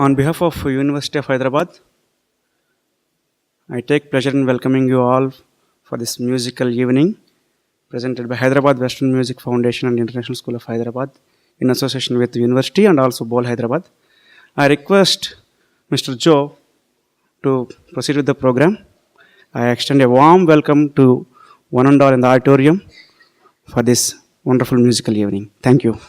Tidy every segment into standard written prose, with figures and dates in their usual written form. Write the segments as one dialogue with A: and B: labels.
A: On behalf of University of Hyderabad, I take pleasure in welcoming you all for this musical evening presented by Hyderabad Western Music Foundation and International School of Hyderabad in association with the University and also Bol Hyderabad. I request Mr. Joe to proceed with the program. I extend a warm welcome to one and all in the auditorium for this wonderful musical evening. Thank you.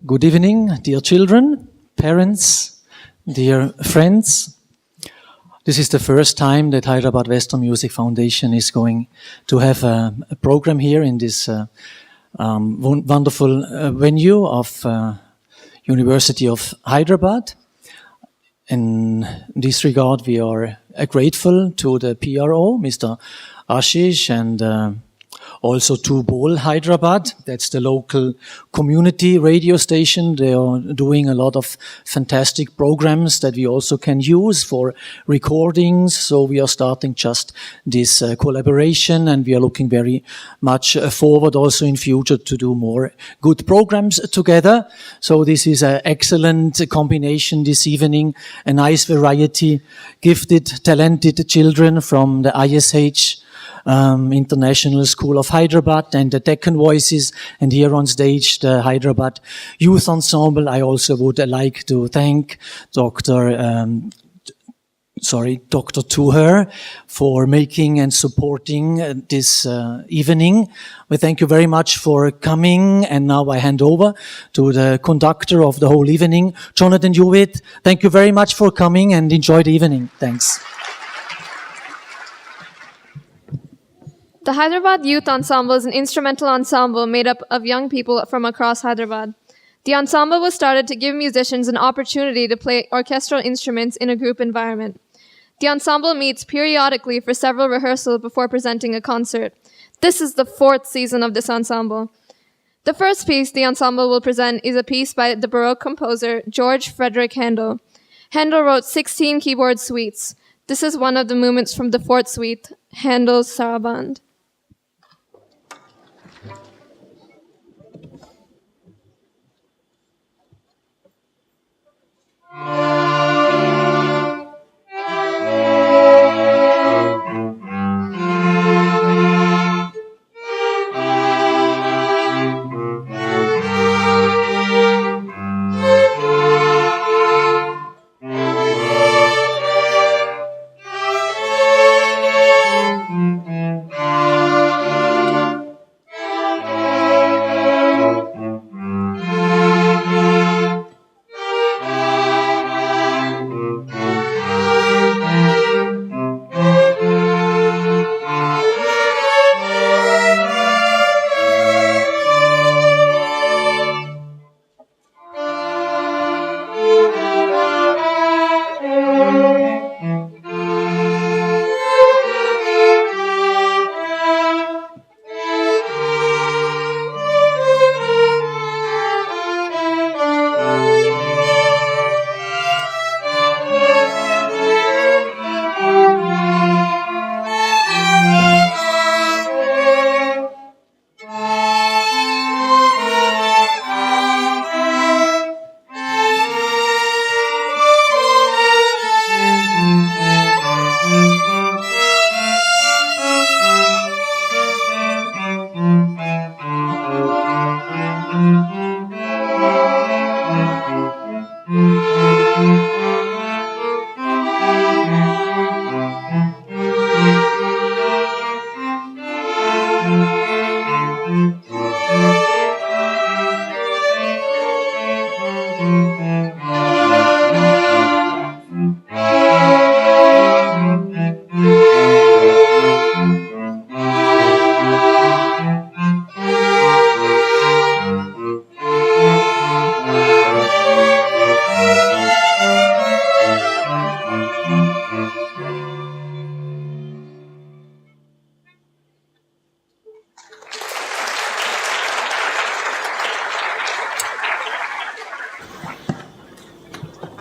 B: Good evening, dear children, parents, dear friends. This is the first time that Hyderabad Western Music Foundation is going to have a program here in this wonderful venue of University of Hyderabad. In this regard, we are grateful to the PRO, Mr. Ashish, and also to Bol Hyderabad. That's the local community radio station. They are doing a lot of fantastic programs that we also can use for recordings. So we are starting just this collaboration, and we are looking very much forward also in future to do more good programs together. So this is an excellent combination this evening, a nice variety, gifted, talented children from the ISH International School of Hyderabad and the Deccan Voices, and here on stage the Hyderabad Youth Ensemble. I also would like to thank Dr. Tuher for making and supporting this evening. We thank you very much for coming, and now I hand over to the conductor of the whole evening, Jonathan Hewitt. Thank you very much for coming and enjoy the evening. Thanks.
C: The Hyderabad Youth Ensemble is an instrumental ensemble made up of young people from across Hyderabad. The ensemble was started to give musicians an opportunity to play orchestral instruments in a group environment. The ensemble meets periodically for several rehearsals before presenting a concert. This is the 4th season of this ensemble. The first piece the ensemble will present is a piece by the Baroque composer George Frederick Handel. Handel wrote 16 keyboard suites. This is one of the movements from the 4th suite, Handel's Saraband.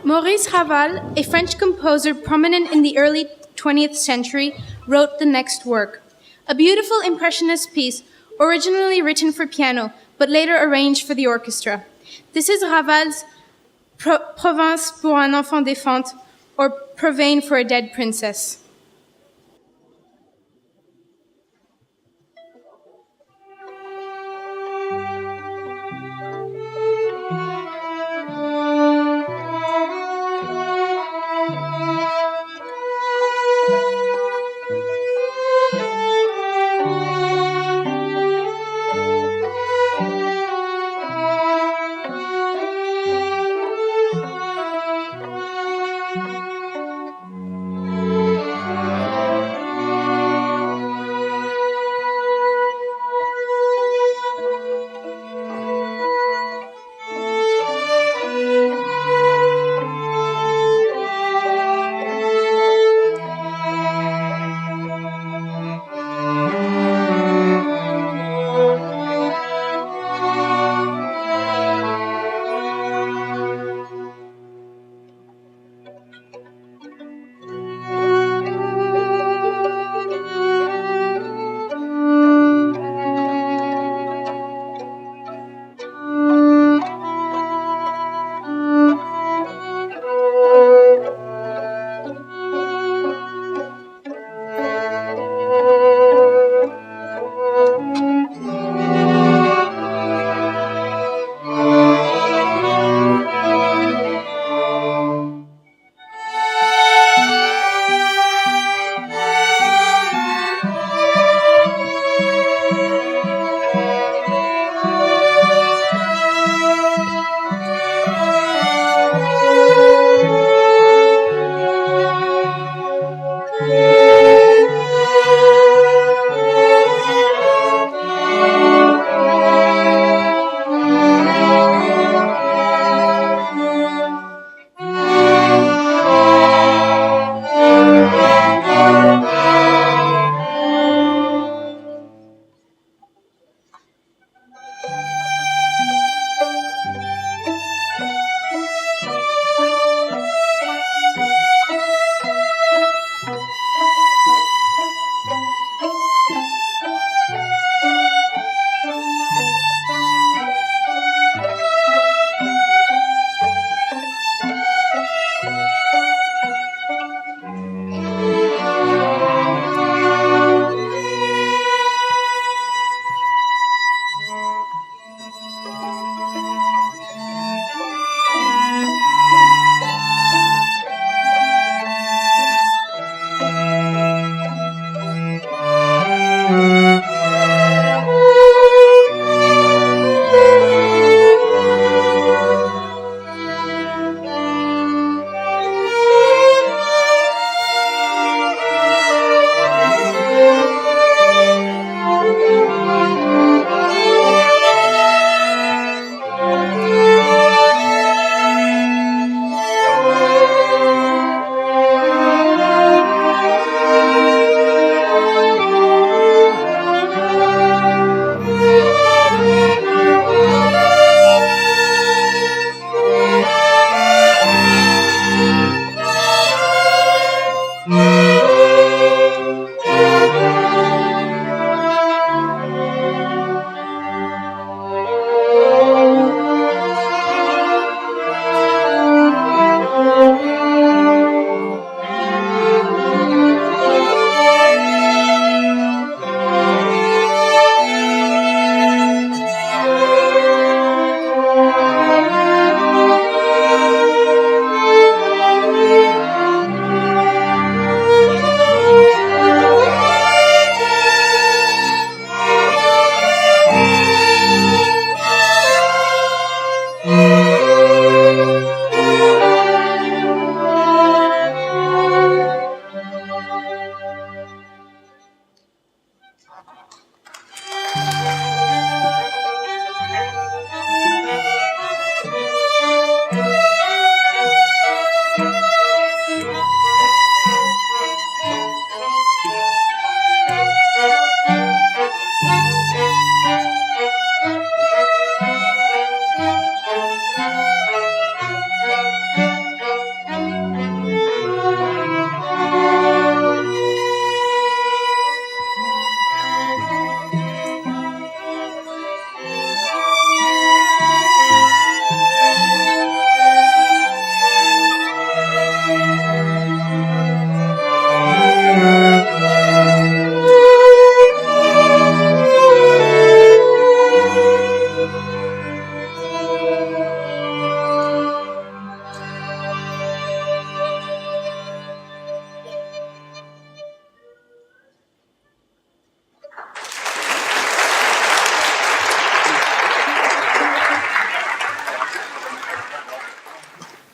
D: Maurice Ravel, a French composer prominent in the early 20th century, wrote the next work. a beautiful impressionist piece originally written for piano but later arranged for the orchestra. This is Raval's Province pour un enfant défunt, or Provence for a dead princess.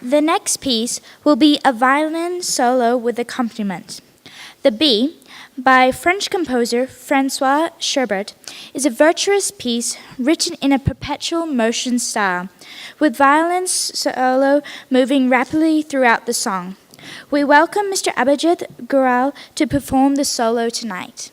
E: The next piece will be a violin solo with accompaniment. The B, by French composer Francois Schubert, is a virtuous piece written in a perpetual motion style, with violin solo moving rapidly throughout the song. We welcome Mr. Abhijit Gural to perform the solo tonight.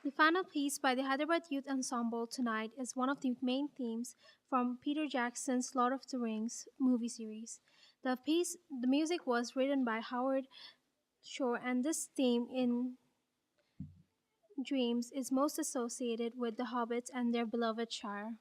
F: The final piece by the Hyderabad Youth Ensemble tonight is one of the main themes from Peter Jackson's Lord of the Rings movie series. The music was written by Howard Shore, and this theme in Dreams is most associated with the hobbits and their beloved Shire.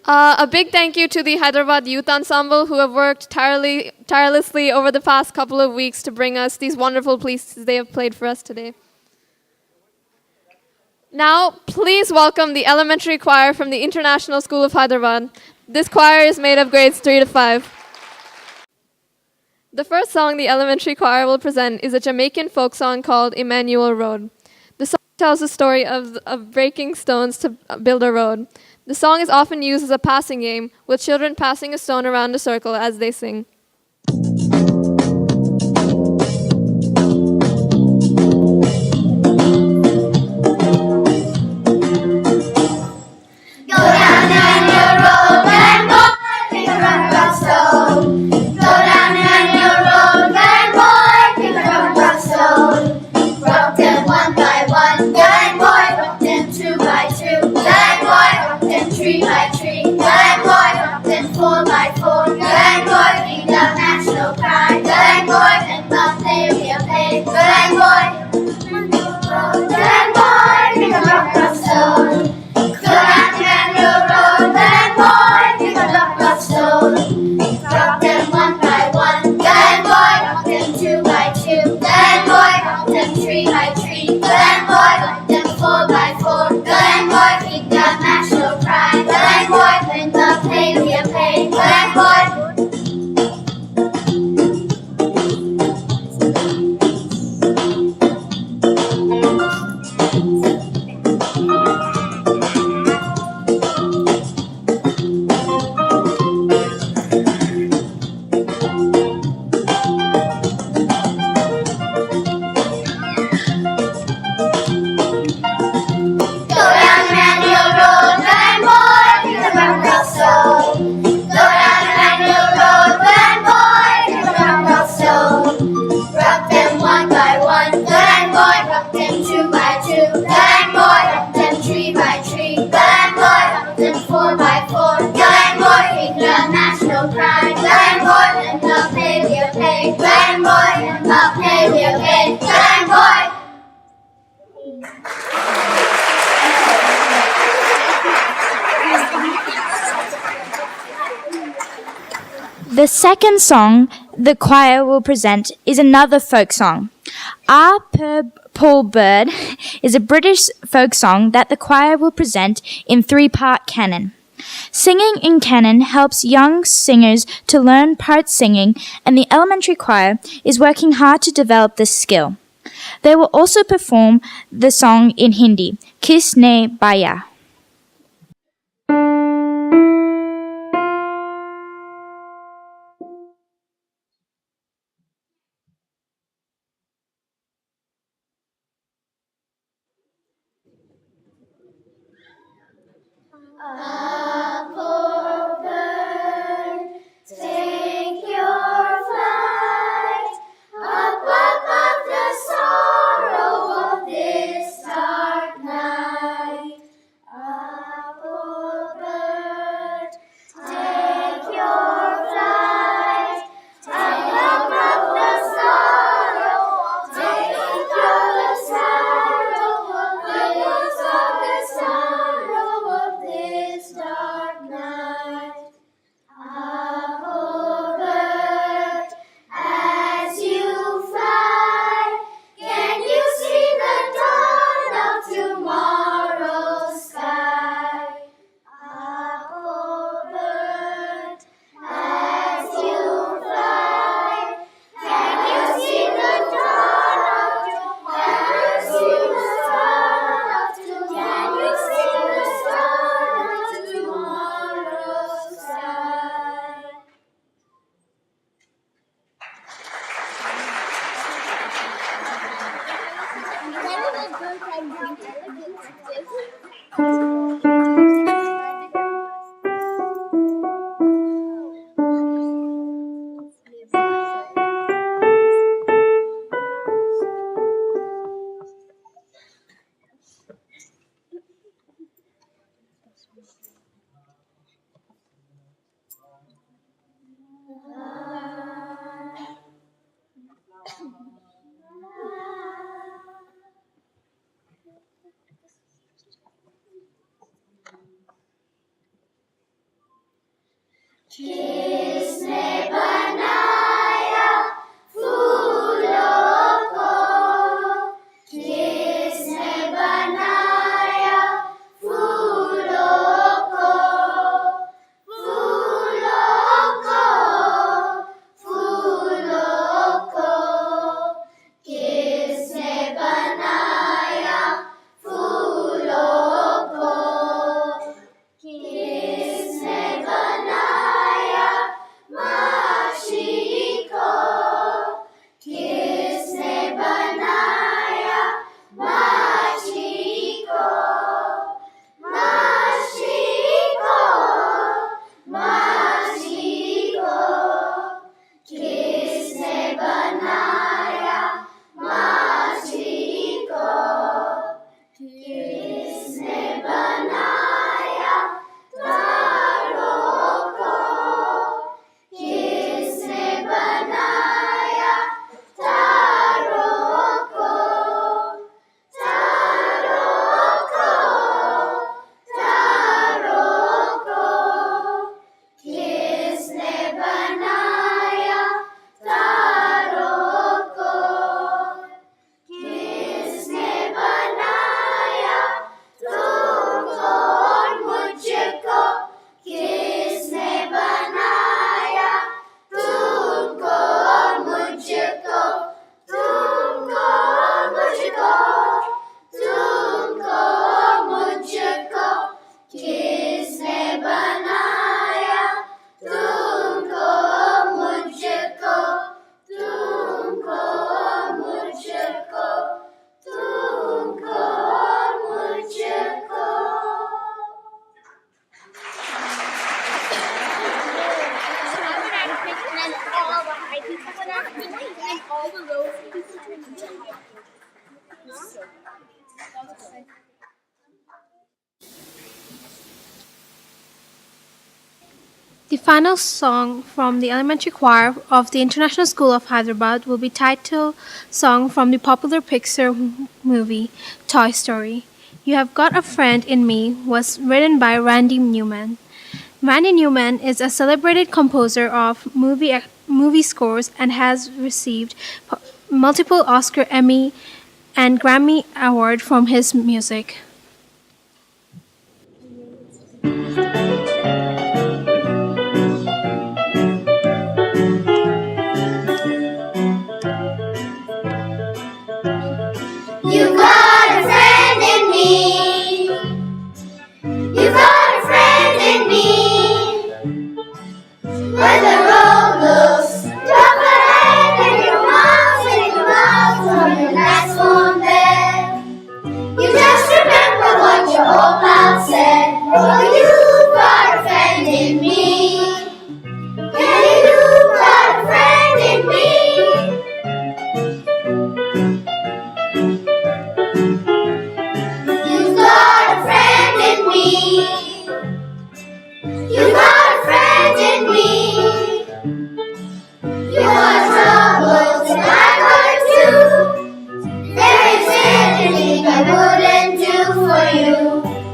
C: A big thank you to the Hyderabad Youth Ensemble who have worked tirelessly over the past couple of weeks to bring us these wonderful pieces they have played for us today. Now, please welcome the elementary choir from the International School of Hyderabad. This choir is made of grades 3 to 5. The first song the elementary choir will present is a Jamaican folk song called Emmanuel Road. The song tells the story of breaking stones to build a road. The song is often used as a passing game, with children passing a stone around a circle as they sing.
E: The second song the choir will present is another folk song. Our Poor Bird is a British folk song that the choir will present in 3-part canon. Singing in canon helps young singers to learn part singing, and the elementary choir is working hard to develop this skill. They will also perform the song in Hindi, Kisne Baya.
F: The final song from the elementary choir of the International School of Hyderabad will be title song from the popular Pixar movie Toy Story. You Have Got a Friend in Me was written by Randy Newman. Randy Newman is a celebrated composer of movie scores and has received multiple Oscar, Emmy, and Grammy Award from his music.
G: You've got a friend in me. You've got a friend in me. When the road looks rough ahead and your mom's sitting around on your last warm bed, you just remember what your old pal said. Oh, you've got a friend in me. Yeah, you've got a friend in me. You've got a friend in me. You've got a friend in me. You got troubles and I got too. There isn't anything I wouldn't do for you.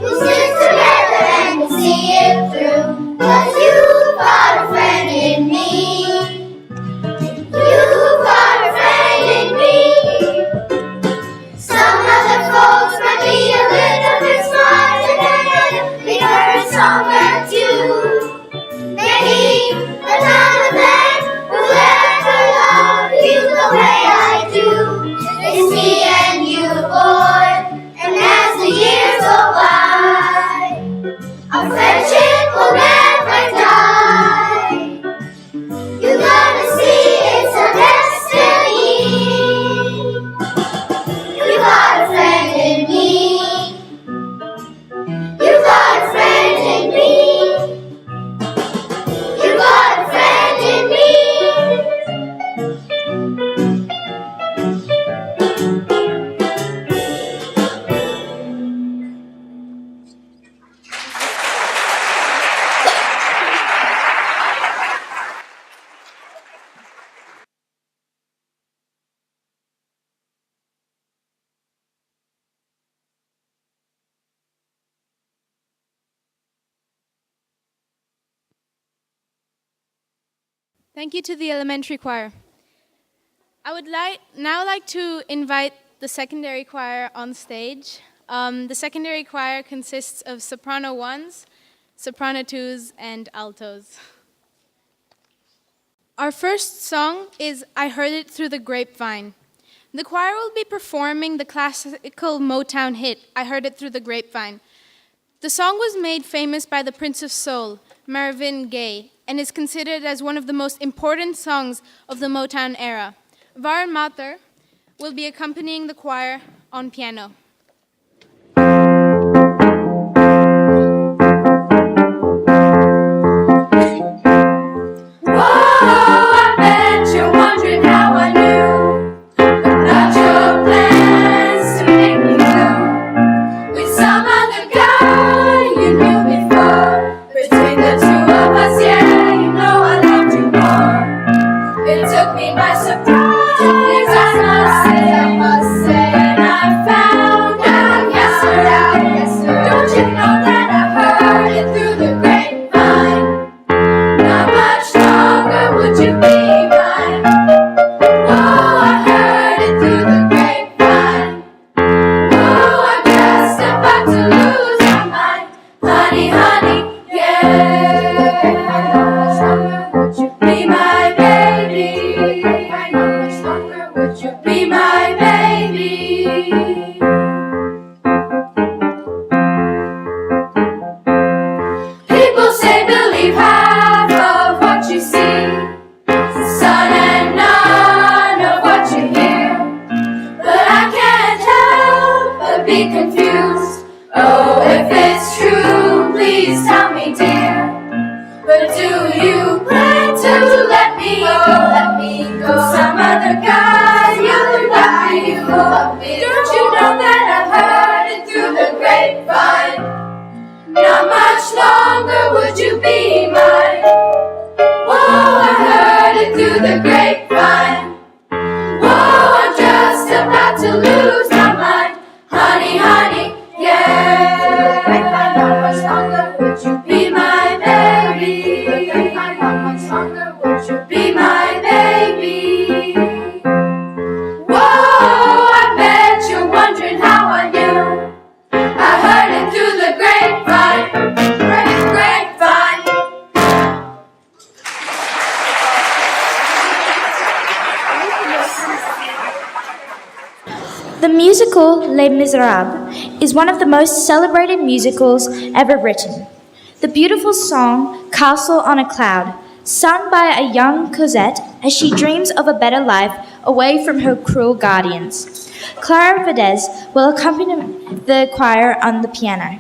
G: We'll stick together and we'll see it through. 'Cause you've got a friend in me. You've got a friend in me. Some other folks might be a little bit smarter than I. We heard a song or two. Maybe another man will ever love you the way I do. It's me and you, boy. And as the years go by, our friendship will never die. You're gonna see it's our destiny. You got a friend in me. You got a friend in me. You got a friend in me.
D: Thank you to the elementary choir. I would now like to invite the secondary choir on stage. The secondary choir consists of soprano ones, soprano twos, and altos. Our first song is I Heard It Through the Grapevine. The choir will be performing the classical Motown hit, I Heard It Through the Grapevine. The song was made famous by the Prince of Soul, Marvin Gaye, and is considered as one of the most important songs of the Motown era. Varun Mathur will be accompanying the choir on piano. Some other guy, you love me, don't you know
G: longer would you be mine? Whoa, I heard it through the grapevine. Whoa, I'm just about to lose my mind. Honey, honey, yeah. How much longer would you be my baby? How much longer would you be my baby? Whoa, I bet you're wondering how I knew. I heard it through the grapevine, grapevine.
E: The musical Les Miserables is one of the most celebrated musicals ever written. The beautiful song Castle on a Cloud, sung by a young Cosette as she dreams of a better life away from her cruel guardians. Clara Vadez will accompany the choir on the piano.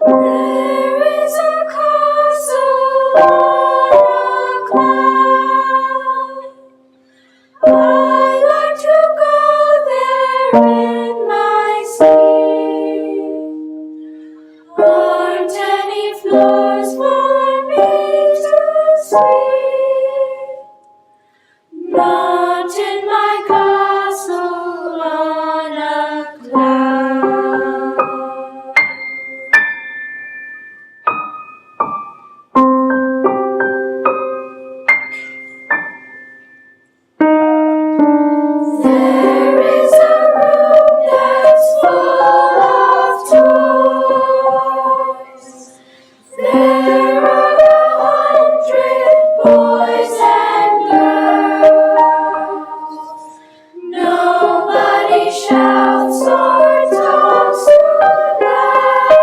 G: There is a castle on a cloud. I like to go there in my sleep. Aren't any floors for me to sweep? Not in my castle on a cloud. There is a room that's full of toys. There are 100 boys and girls. Nobody shouts or talks too loud.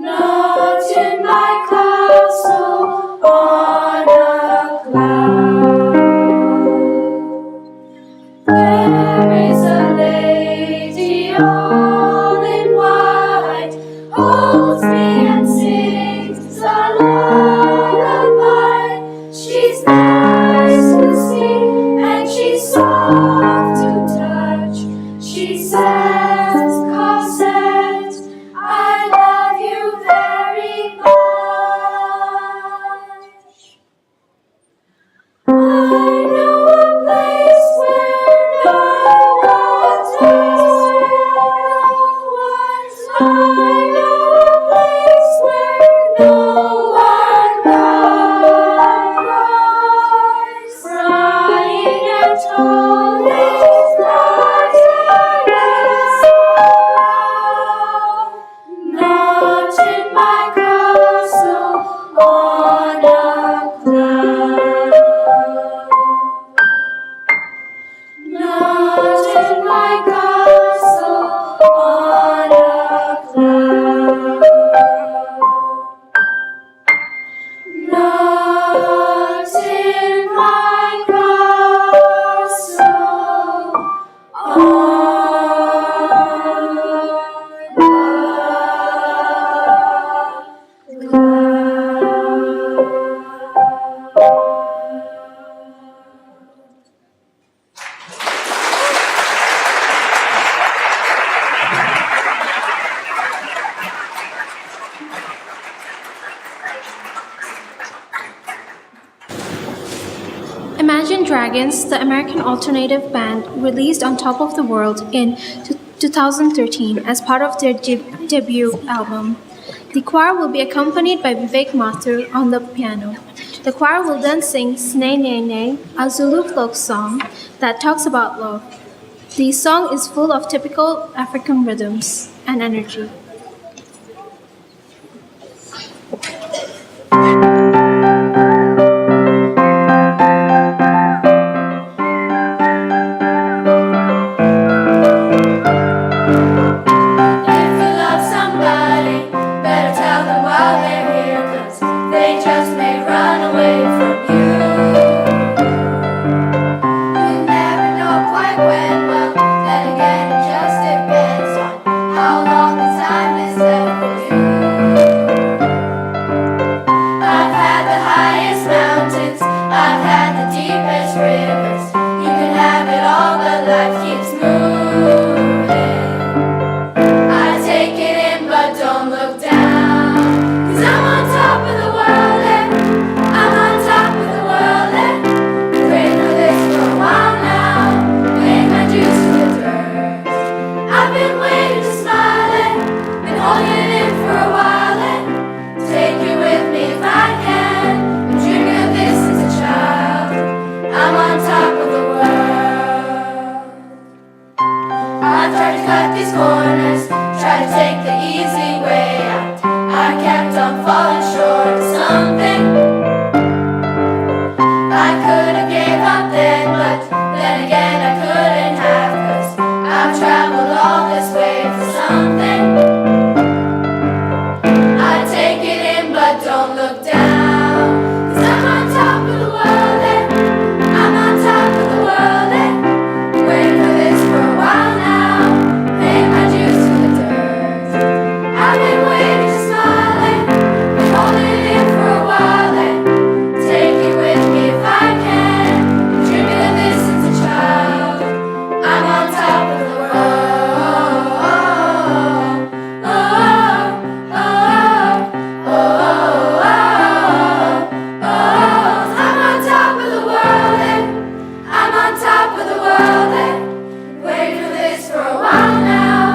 G: Not in my castle on a cloud. There is a lady all in white, holds me and sings a lullaby. She's nice to see and she's soft to touch. She says, Cosette, I love you very much. I know a place where no one's I know a place where no one cries. Crying and holding not in my castle on a cloud. Not in my castle on a cloud. Not in my castle on a
F: Imagine Dragons, the American alternative band, released On Top of the World in 2013 as part of their debut album. The choir will be accompanied by Vivek Mathur on the piano. The choir will then sing Snay Nay Nay, a Zulu folk song that talks about love. The song is full of typical African rhythms and energy.
G: If you love somebody, better tell them while they're here, 'cause they just may run away from you. You never know quite when, well, then again it just depends on life keeps moving. I take it in but don't look down, 'cause I'm on top of the world and I'm on top of the world and waiting for this for a while now, paying my dues to the dirt. I've been waiting to smile and been holding it in for a while and take you with me if I can. Been dreaming of this since a child. I'm on top of the world. I've tried to cut these corners, try to take the easy way out. I kept on falling short of something. I could have gave up then, but then again I couldn't have, 'cause I've traveled all this way for something. I take it in but don't look down, 'cause I'm on top of the world and I'm on top of the world and waiting for this for a while now, paying my dues to the dirt. I've been waiting to smile and been holding it in for a while and take you with me if I can. Been dreaming of this since a child. I'm on top of the world. Oh, oh, oh, oh, oh, oh. I'm on top of the world and I'm on top of the world and waiting for this for a while now,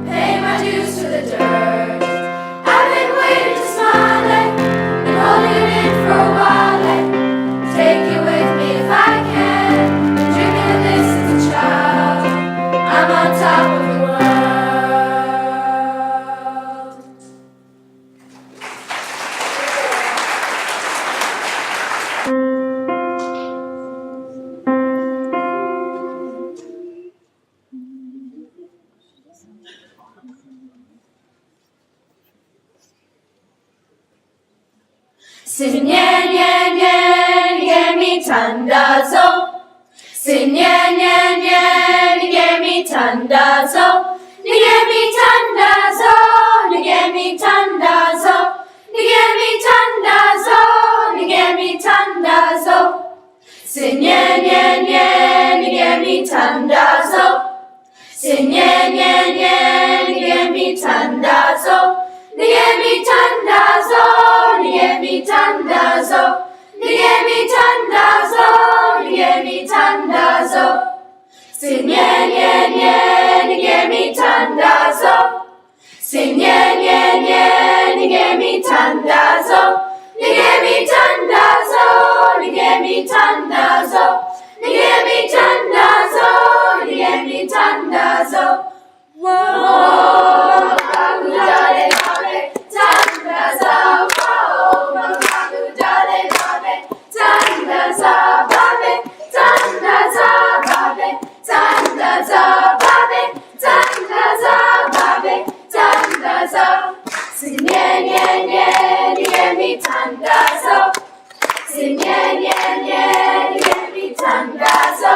G: paying my dues to the dirt. I've been waiting to smile and been holding it in for a while and take you with me if I can. Been dreaming of this since a child. I'm on top of the world. Sinyen yen yen yemi tandazo. Sinyen yen yen yemi tandazo. Nigemi tandazo. Nigemi tandazo. Nigemi tandazo. Nigemi tandazo. Sinyen yen yen yemi tandazo. Sinyen yen yen yemi tandazo. Nigemi tandazo. Nigemi tandazo. Nigemi tandazo. Nigemi tandazo. Sinyen yen yen nigemi tandazo. Sinyen yen yen nigemi tandazo. Nigemi tandazo. Nigemi tandazo. Nigemi tandazo. Nigemi tandazo. Whoa, magudale babe, tandaza. Whoa, magudale babe, tandaza babe, tandaza babe, tandaza babe, tandaza babe, tandaza. Sinyen yen yen nigemi tandazo. Sinyen yen yen nigemi tandazo.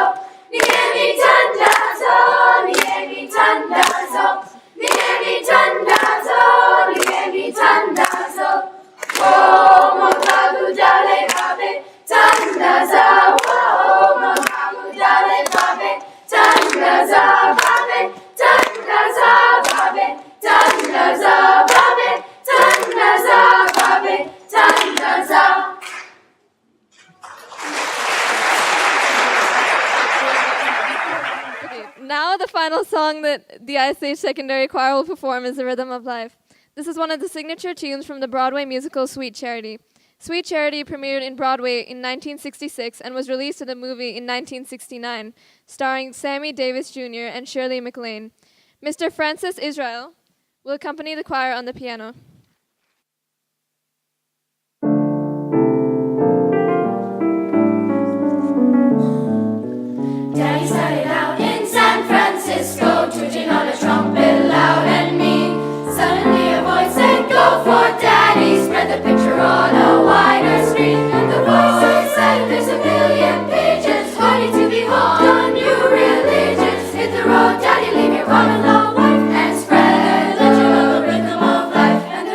G: Nigemi tandazo. Nigemi tandazo. Nigemi tandazo. Nigemi tandazo. Oh, magudale babe, tandaza. Oh, magudale babe, tandaza babe, tandaza babe, tandaza babe, tandaza babe, tandaza.
C: Okay, now the final song that the ISH Secondary Choir will perform is The Rhythm of Life. This is one of the signature tunes from the Broadway musical Sweet Charity. Sweet Charity premiered in Broadway in 1966 and was released in the movie in 1969, starring Sammy Davis Jr. and Shirley MacLaine. Mr. Francis Israel will accompany the choir on the piano.
G: Daddy started out in San Francisco, tooting on a trumpet loud and mean. Suddenly a voice said, "Go for Daddy, spread the picture on a wider screen." And the voice said, "There's a million pages waiting to behold a new religion. Hit the road, Daddy, leave your common law wife, and spread the legend of the rhythm of life." And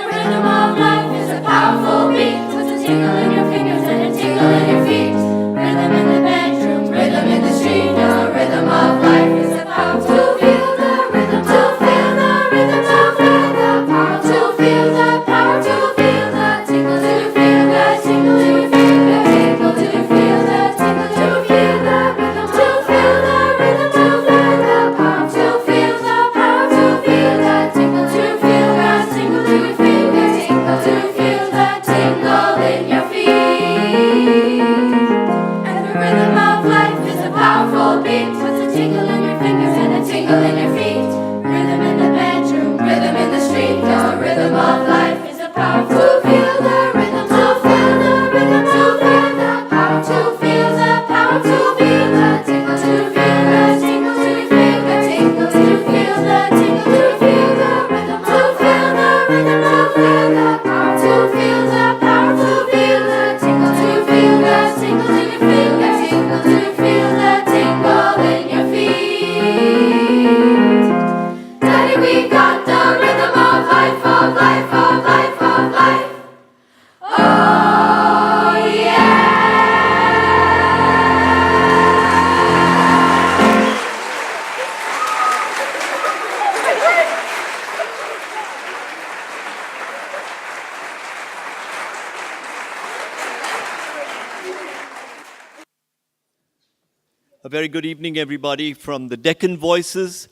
H: A very good evening, everybody, from the Deccan Voices.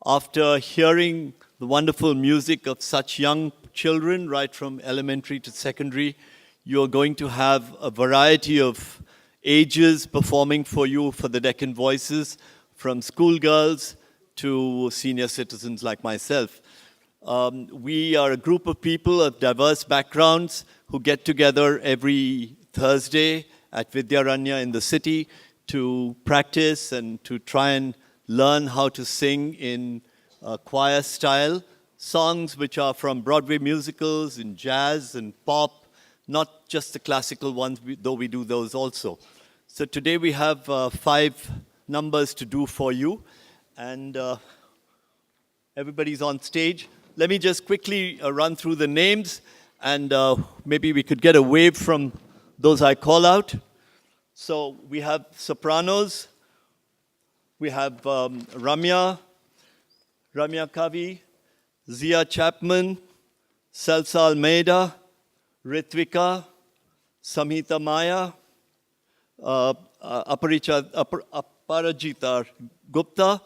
H: After hearing the wonderful music of such young children, right from elementary to secondary, you're going to have a variety of ages performing for you for the Deccan Voices, from schoolgirls to senior citizens like myself. We are a group of people of diverse backgrounds who get together every Thursday at Vidyaranya in the city to practice and to try and learn how to sing in choir style, songs which are from Broadway musicals and jazz and pop, not just the classical ones, though we do those also. So today we have 5 numbers to do for you, and everybody's on stage. Let me just quickly run through the names, and maybe we could get a wave from those I call out. So we have sopranos. We have Ramya Kavi, Zia Chapman, Salsa Almeida, Ritvika, Samhita Maya, Aparajita Gupta,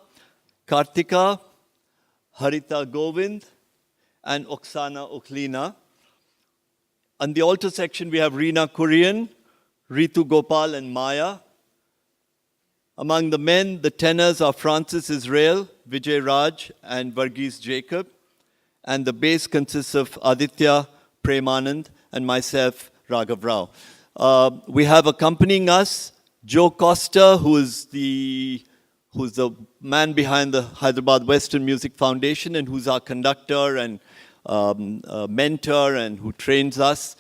H: Kartika, Harita Govind, and Oksana Ukhlina. On the alto section, we have Reena Kurian, Ritu Gopal, and Maya. Among the men, the tenors are Francis Israel, Vijay Raj, and Varghese Jacob. And the bass consists of Aditya Premanand and myself, Raghav Rao. We have accompanying us Joe Costa, who's the man behind the Hyderabad Western Music Foundation and who's our conductor and mentor and who trains us.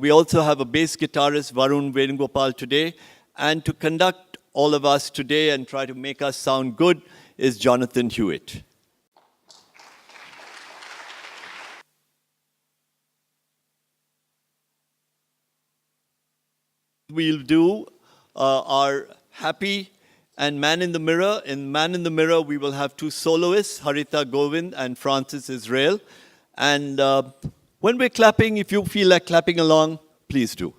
H: We also have a bass guitarist, Varun Venugopal, today. And to conduct all of us today and try to make us sound good is Jonathan Hewitt. We'll do our Happy and Man in the Mirror. In Man in the Mirror, we will have 2 soloists, Harita Govind and Francis Israel. And when we're clapping, if you feel like clapping along, please do.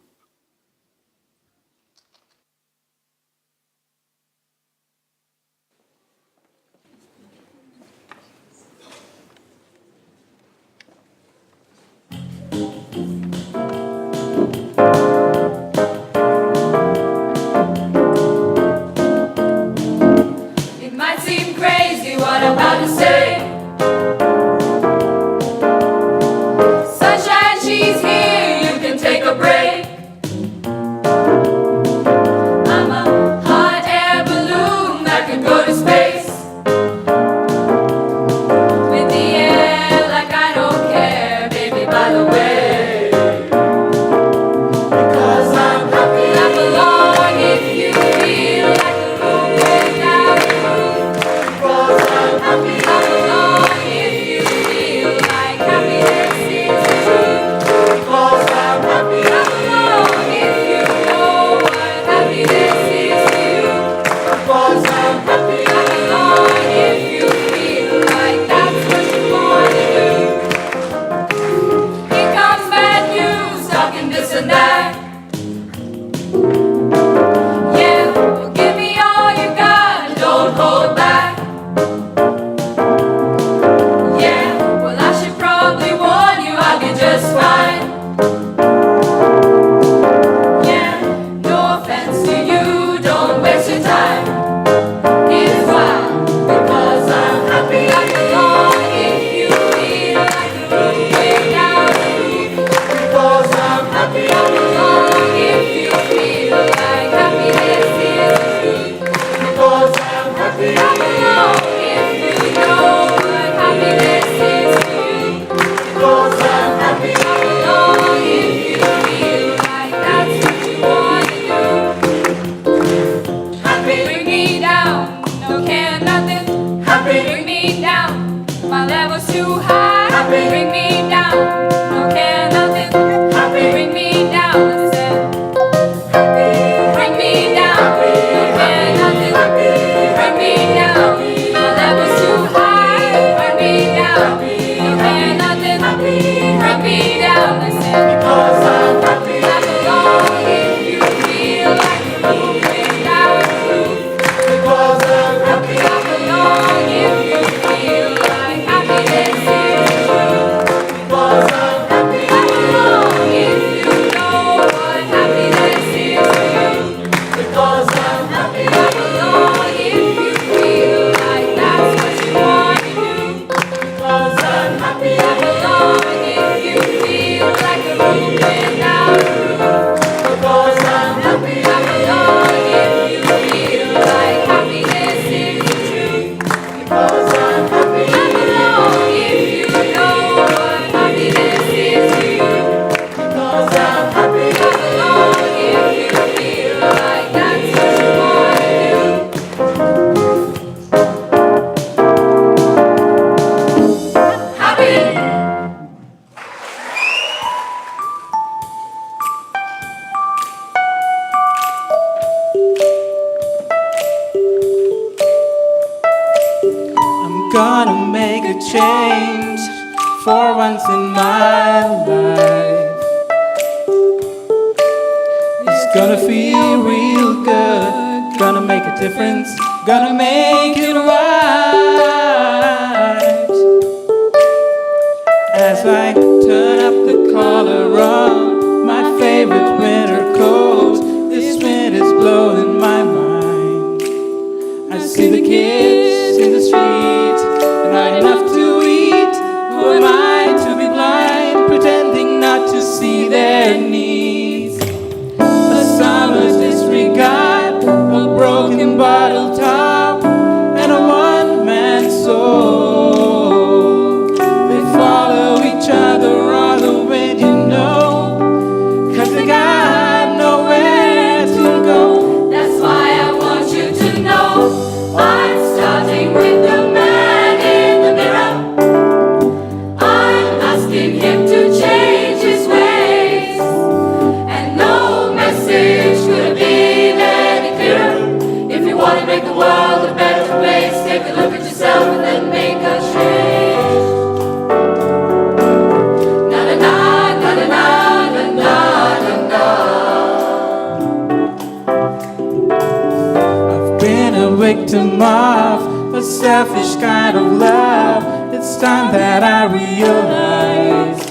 I: It might seem crazy what I'm about to say. Sunshine, she's here, you can take a break. I'm a hot air balloon that can go to space. With the air like I don't care, baby, by the way. Because I'm happy. Clap along if you feel like a room without a roof. Because I'm happy. Clap along if you feel like happiness is the truth. Because I'm happy. Clap along if you know what happiness is to you. Because I'm happy. Clap along if you feel like that's what you want to do. Here comes bad news, talking this and that. Yeah, well, give me all you got, don't hold back. Yeah, well, I should probably warn you, I'll be just fine. Yeah, no offense to you, don't waste your time. Here's why, because I'm happy. Clap along if you feel like a room without a roof. Because I'm happy. Clap along if you feel like happiness is the truth. Because I'm happy. Clap along if you know what happiness is to you. Because I'm happy. Clap along if you feel like that's what you want to do. Happy. Bring me down, no care nothing. Happy. Bring me down, my level's too high. Happy. Bring me down, no care nothing. Happy. Bring me down, I said. Happy. Bring me down, no care nothing. Happy. Bring me down, my level's too high. Bring me down, no care nothing. Happy. Bring me down, I said. Because I'm happy. Clap along if you feel like a room without a roof.
J: gonna make a change for once in my life. It's gonna feel real good, gonna make a difference, gonna make it right. As I turn up the collar on my favorite winter coat, this wind is blowing my mind. I see the kids in the street, not enough to eat. Who am I to be blind, pretending not to see their needs? A summer's disregard, a broken bottle top, and a one-man soul. They follow each other on the wind, you know, 'cause they got nowhere to go.
I: That's why I want you to know I'm starting with the man in the mirror. I'm asking him to change his ways, and no message could have been any clearer. If you want to make the world a better place, take a look at yourself and then make a change. Na na na na na na na na na.
J: I've been a victim of a selfish kind of love. It's time that I realize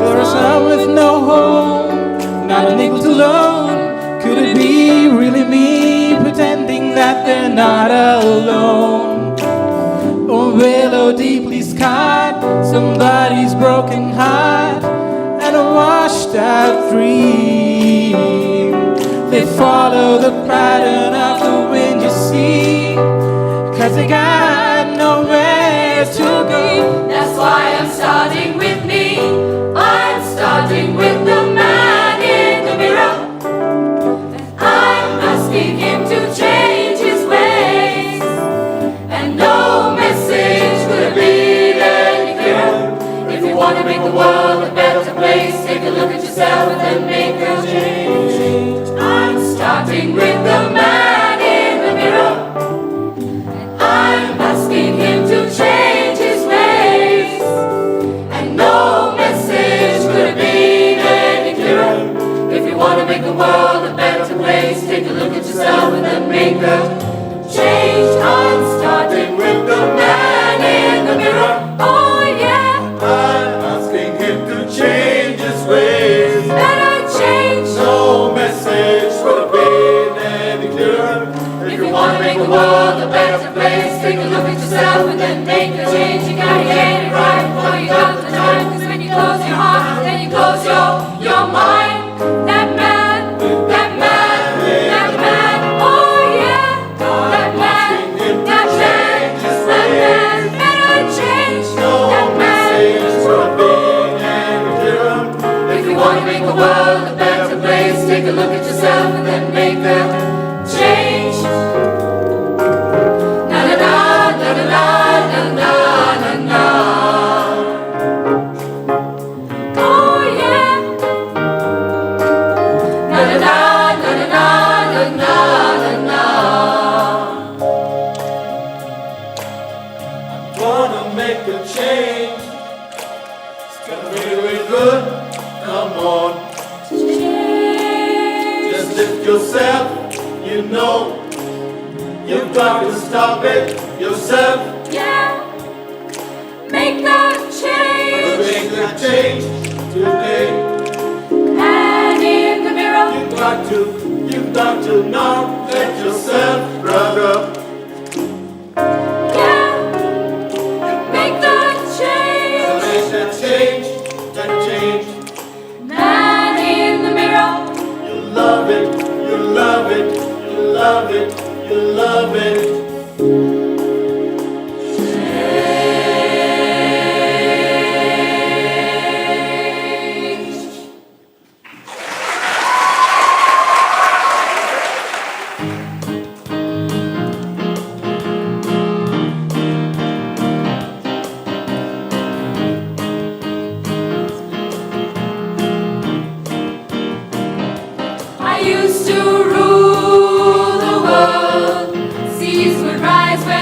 J: there are some with no home, not an equal to loan. Could it be really me, pretending that they're not alone? A willow deeply scarred, somebody's broken heart, and a washed out dream. They follow the pattern of the wind, you see, 'cause they got nowhere to go.
I: That's why I'm starting with me. I'm starting with the man in the mirror. I'm asking him to change his ways, and no message could have been any clearer. If you want to make the world a better place, take a look at yourself and then make a change. I'm starting with the man in the mirror. I'm asking him to change his ways, and no message could have been any clearer. If you want to make the world a better place, take a look at yourself and then make a change. I'm starting with the man in the mirror. Oh yeah,
K: I'm asking him to change his ways.
I: better change.
K: No message could have been any clearer.
I: If you want to make the world a better place, take a look at yourself and then make a change. You gotta get it right before you got the time. 'Cause when you close your heart, then you close your mind. That man, that man, that man, oh yeah. That man, that man, that man, better change. That man.
K: Could have been any clearer.
I: If you want to make the world a better place, take a look at yourself and then make a change. Na na na na na na na na na. Oh yeah. Na na na na na na na na na.
K: Wanna make a change. It's gonna be really good. Come on, just lift yourself. You know you've got to stop it yourself.
I: Yeah. Make that change.
K: Make the change today.
I: Man in the mirror.
K: You've got to not let yourself run up.
I: Yeah. Make that change.
K: Make that change, that change.
I: Man in the mirror.
K: You love it, you love it, you love it, you love it.
I: I used to rule the world. Seas would rise when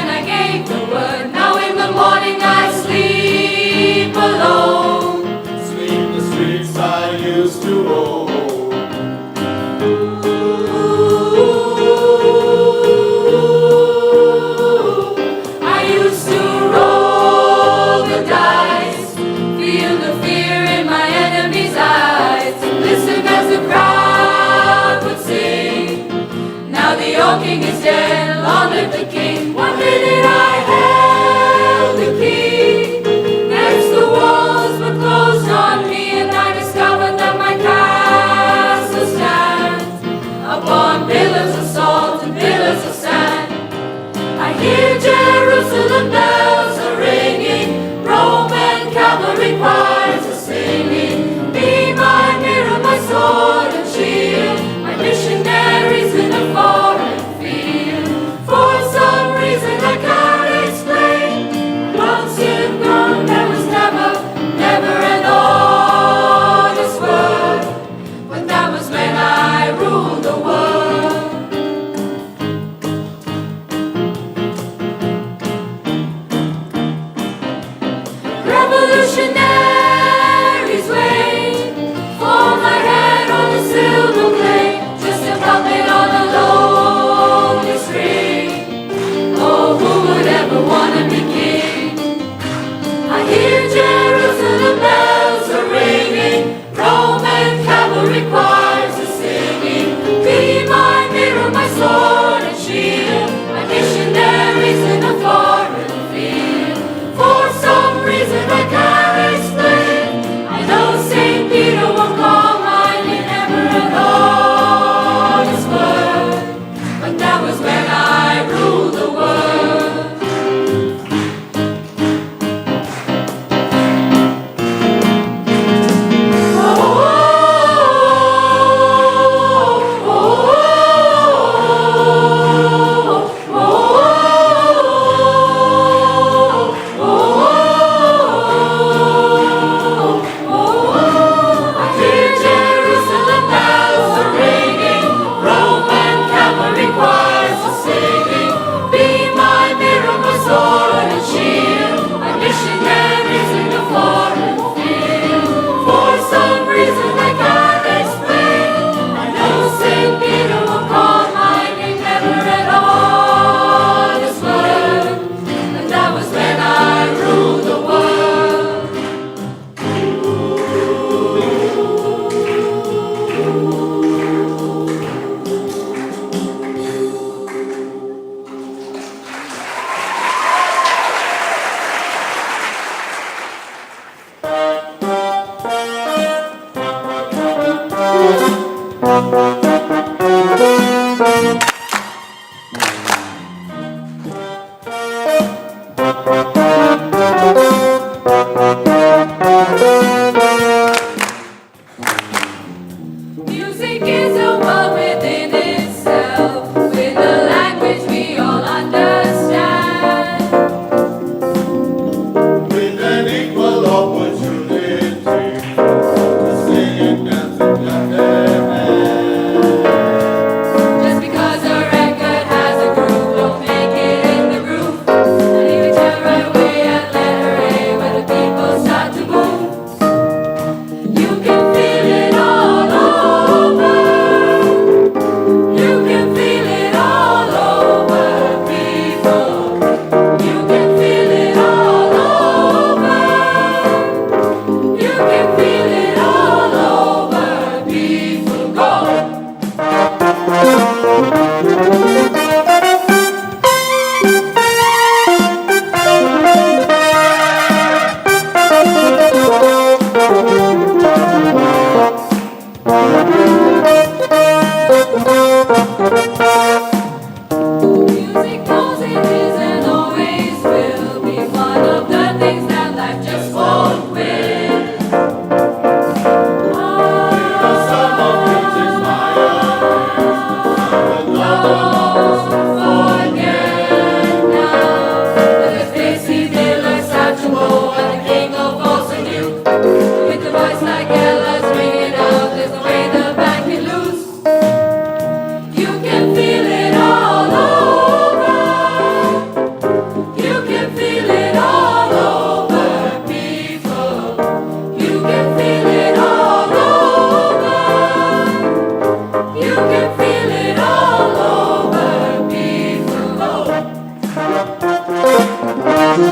I: You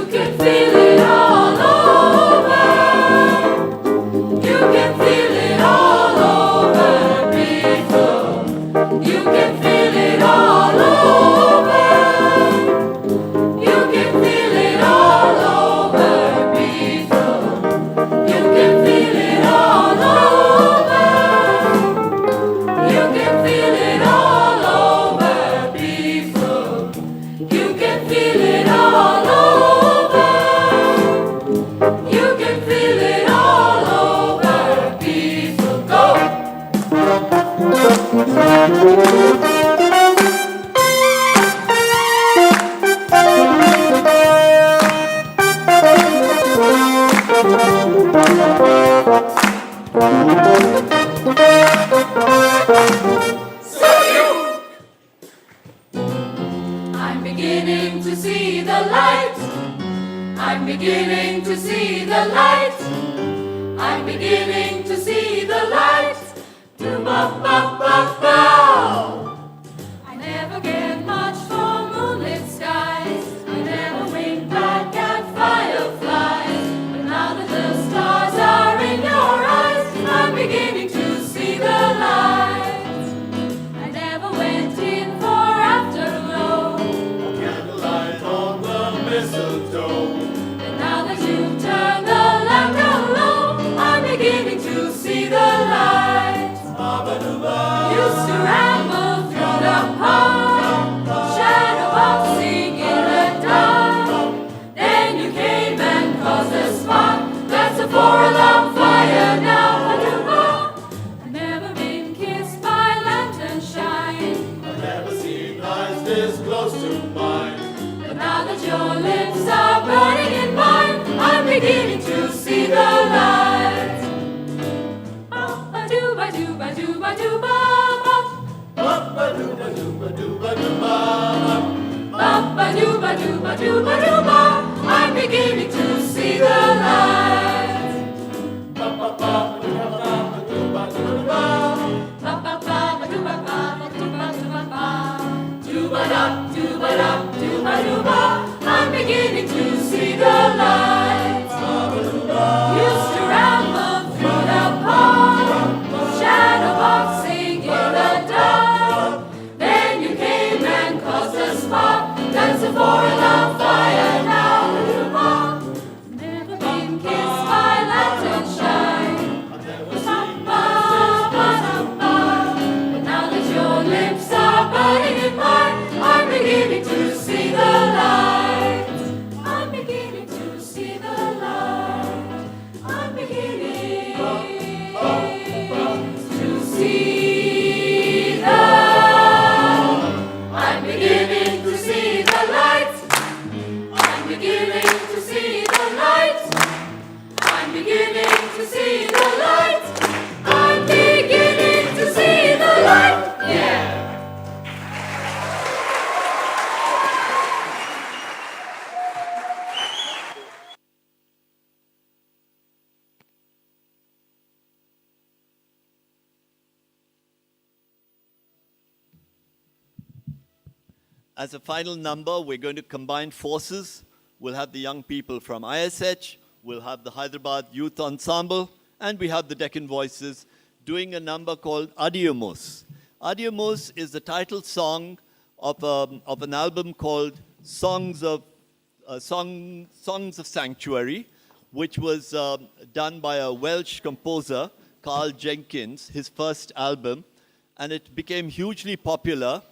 I: can feel it all over. You can feel it all over people. You can feel it all over. You can feel it all over people. You can feel it all over. You can feel it all over people. You can feel it all over. You can feel it all over people. Go! I'm beginning to see the light. I'm beginning to see the light. I'm beginning to see the light. Do-ba-ba-ba-bow. I never cared much for moonlit skies. I never winked back at fireflies. But now that the stars are in your eyes, I'm beginning to see the light. I never went in for afterglow.
K: Candlelight on the mistletoe.
I: And now that you've turned the lamp down low, I'm beginning to see the light. Used to ramble through the park, shadow boxing in the dark. Then you came and caused a spark. That's a four-alarm fire now. I've never been kissed by lantern shine.
K: I've never seen eyes this close to mine.
I: But now that your lips are burning in mine, I'm beginning to see the light. Ba-ba-doo-ba-doo-ba-doo-ba-doo-ba.
K: Ba-ba-doo-ba-doo-ba-doo-ba-doo-ba.
I: Ba-ba-doo-ba-doo-ba-doo-ba-doo-ba. I'm beginning to see the light.
K: Ba-ba-ba-doo-ba-doo-ba-doo-ba.
I: Ba-ba-ba-ba-doo-ba-ba-ba-doo-ba-doo-ba-ba. Do-ba-da-do-ba-da-do-ba-doo-ba. I'm beginning to see the light. Used to ramble through the park, shadow boxing in the dark. Then you came and caused a spark. That's a four-alarm fire now. Never been kissed by lantern shine. Ba-ba-ba-ba-ba. But now that your lips are burning in mine, I'm beginning to see the light. I'm beginning to see the light. I'm beginning to see the. I'm beginning to see the light. I'm beginning to see the light. I'm beginning to see the light. I'm beginning to see the light. Yeah.
H: As a final number, we're going to combine forces. We'll have the young people from ISH, we'll have the Hyderabad Youth Ensemble, and we have the Deccan Voices doing a number called Adiamos. Adiamos is the title song of an album called Songs of Sanctuary, which was done by a Welsh composer, Carl Jenkins, his first album, and it became hugely popular.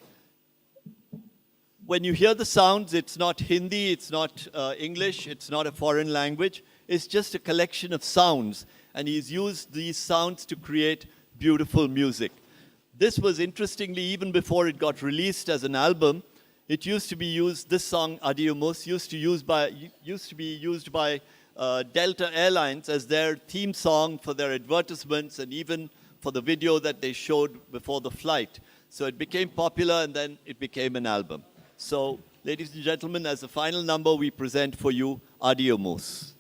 H: When you hear the sounds, it's not Hindi, it's not English, it's not a foreign language. It's just a collection of sounds. And he's used these sounds to create beautiful music. This was, interestingly, even before it got released as an album, it used to be used, this song, Adiamos, used to be used by Delta Airlines as their theme song for their advertisements and even for the video that they showed before the flight. So it became popular and then it became an album. So Ladies and gentlemen, as the final number, we present for you Adios.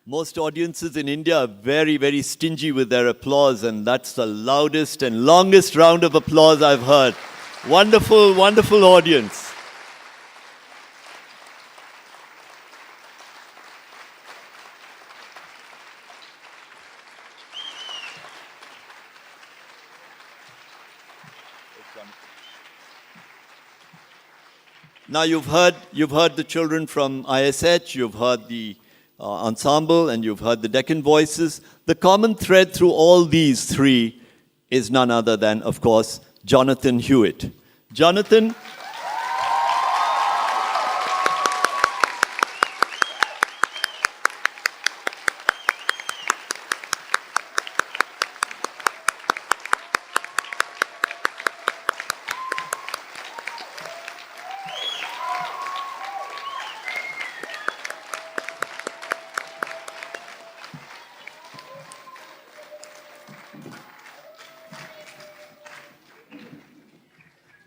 H: Most audiences in India are very, very stingy with their applause, and that's the loudest and longest round of applause I've heard. Wonderful, wonderful audience. Now you've heard the children from ISH, you've heard the ensemble, and you've heard the Deccan voices. The common thread through all these three is none other than, of course, Jonathan Hewitt. Jonathan.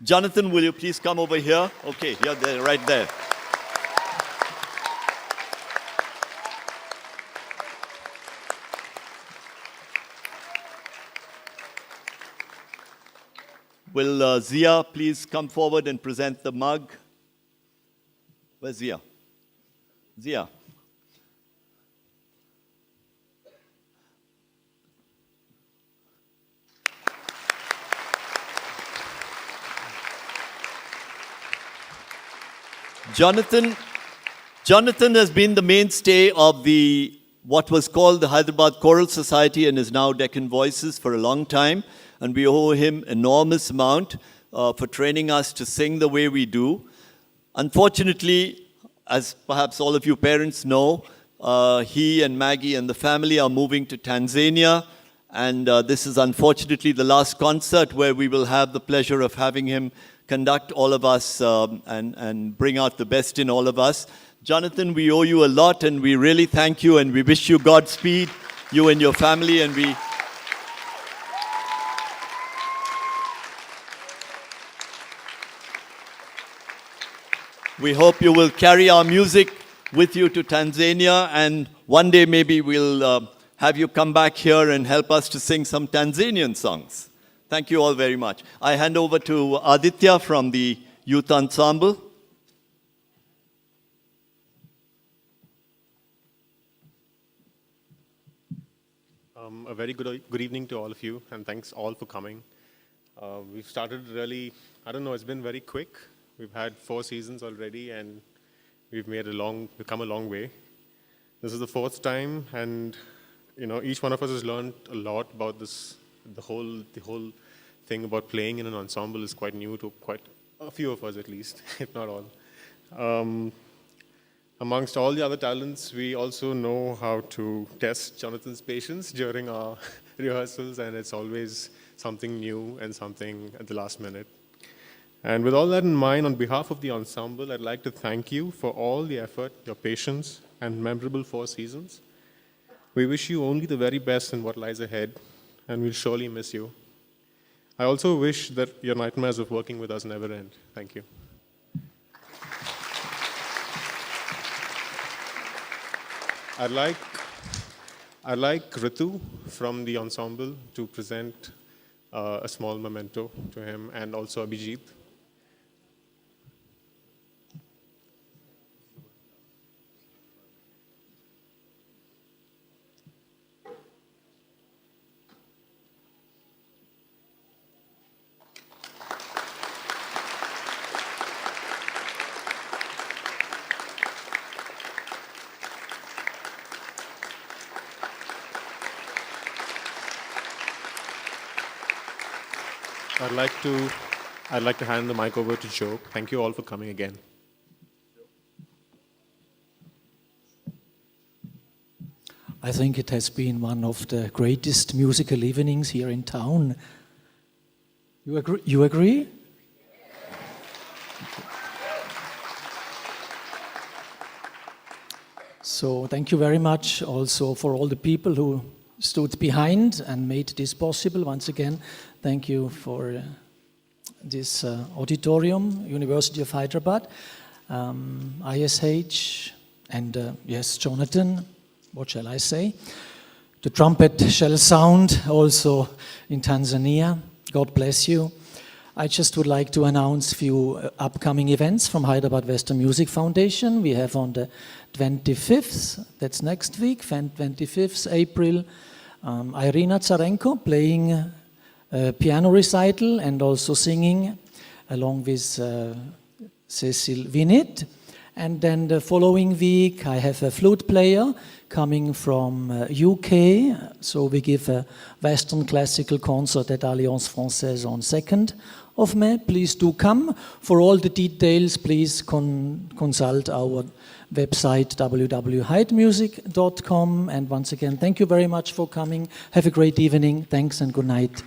H: Jonathan, will you please come over here? Okay, you're there, right there. Will Zia please come forward and present the mug? Where's Zia? Zia. Jonathan has been the mainstay of what was called the Hyderabad Choral Society and is now Deccan Voices for a long time. And we owe him enormous amount for training us to sing the way we do. Unfortunately, as perhaps all of you parents know, he and Maggie and the family are moving to Tanzania. And this is unfortunately the last concert where we will have the pleasure of having him conduct all of us and bring out the best in all of us. Jonathan, we owe you a lot and we really thank you and we wish you Godspeed, you and your family, and we hope you will carry our music with you to Tanzania, and one day maybe we'll have you come back here and help us to sing some Tanzanian songs. Thank you all very much. I hand over to Aditya from the Youth Ensemble.
L: A very good evening to all of you, and thanks all for coming. We've started really, it's been very quick. We've had 4 seasons already, and we've come a long way. This is the 4th time, and each one of us has learned a lot about this. The whole thing about playing in an ensemble is quite new to quite a few of us, at least, if not all. Amongst all the other talents, we also know how to test Jonathan's patience during our rehearsals, and it's always something new and something at the last minute. And with all that in mind, on behalf of the ensemble, I'd like to thank you for all the effort, your patience, and memorable 4 seasons. We wish you only the very best in what lies ahead, and we'll surely miss you. I also wish that your nightmares of working with us never end. Thank you. I'd like Ritu from the ensemble to present a small memento to him, and also Abhijit. I'd like to hand the mic over to Joe. Thank you all for coming again.
B: I think it has been one of the greatest musical evenings here in town. You agree? So thank you very much also for all the people who stood behind and made this possible. Once again, thank you for this auditorium, University of Hyderabad, ISH, and yes, Jonathan, what shall I say? The trumpet shall sound also in Tanzania. God bless you. I just would like to announce a few upcoming events from Hyderabad Western Music Foundation. We have on the 25th, that's next week, 25th April, Irina Tsarenko playing a piano recital and also singing along with Cecil Vinit. And then the following week, I have a flute player coming from UK. So we give a Western classical concert at Alliance Française on 2nd of May. Please do come. For all the details, please consult our website www.hydemusic.com. And once again, thank you very much for coming. Have a great evening. Thanks and good night.